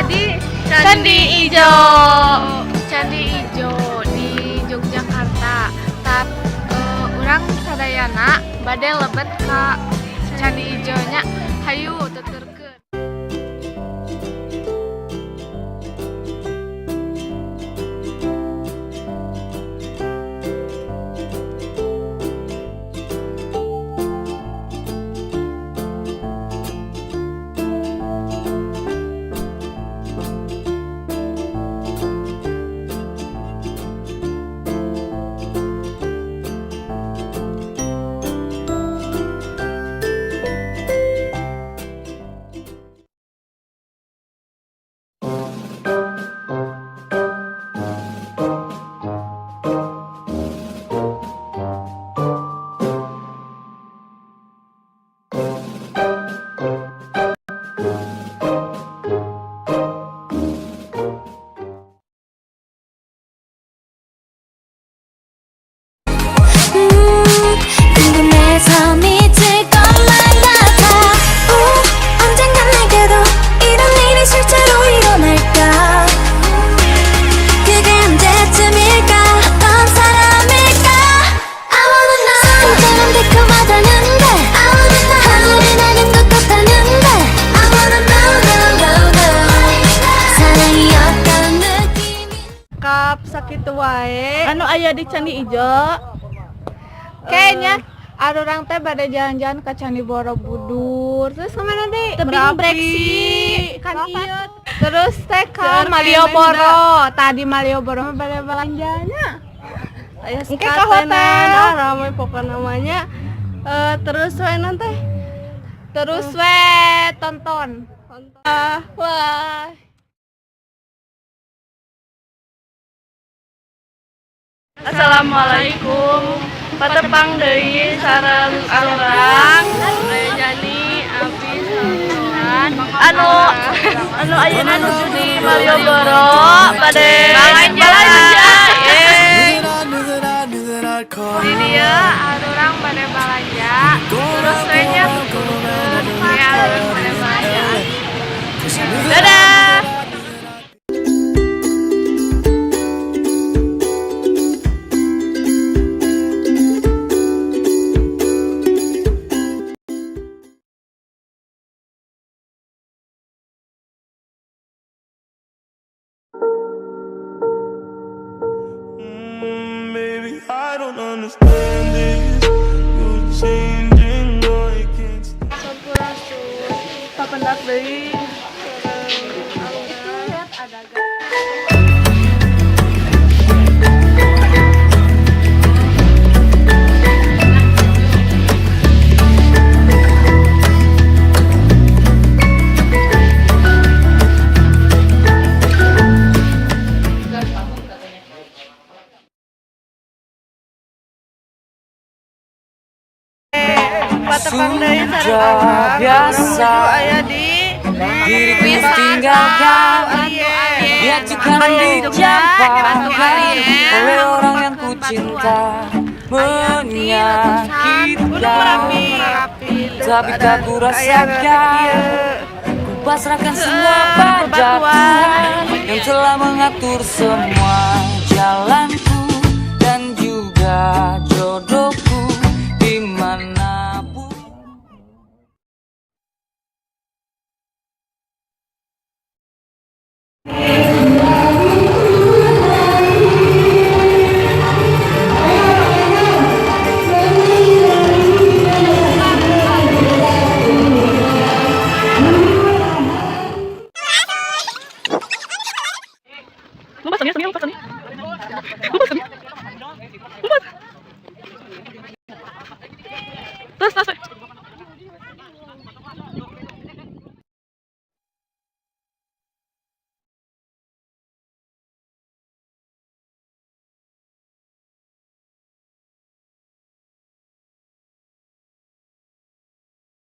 di Candi Ijo. Candi Ijo di Yogyakarta. Urang sadayana bade lebet ka Candi Ijo nya. Hayu tuturkeun. 궁금해서 미칠 것만 같아. 언젠간 내게도 이런 일이 실제로 일어날까. 그게 언제쯤일까. 어떤 사람일까. I wanna know. 진짜는 달콤하다는데 I wanna know. 하늘이 나는 것 같다는데 I wanna know, know, know, know. 사랑이 어떤 느낌이. Kap sakitu wae. Anu aya di Candi Ijo? Kayaknya arurang teh bade jalan-jalan ke Candi Borobudur. Terus kemana deh? Tebing Breksi kan ieu. Terus teh ke Malioboro. Tadi Malioboro mah bade belanjanya. Aya Engke ke hotel. ramai pokoknya namanya. Terus we nanti Terus we tonton. Wah. Assalamualaikum. Patepang deui sareng arurang aya Jani Abi saluran anu ayeuna nuju di Malioboro bade balanja. Di dia arurang bade balanja. Terus we nya tuturkeun we arurang bade balanja. Dadah. Maybe I don't understand this. You're changing, I can't stop. Papendak deui. Patepang deui sareng arurang biasa aya di diriku tinggalkan, diajukan dijampak oleh orang yang ku cinta, menyakitkan, tapi tak ku rasakan. Ku pasrahkan semua pada Tuhan yang telah mengatur semua jalanku dan juga jodohku dimanapun. Terus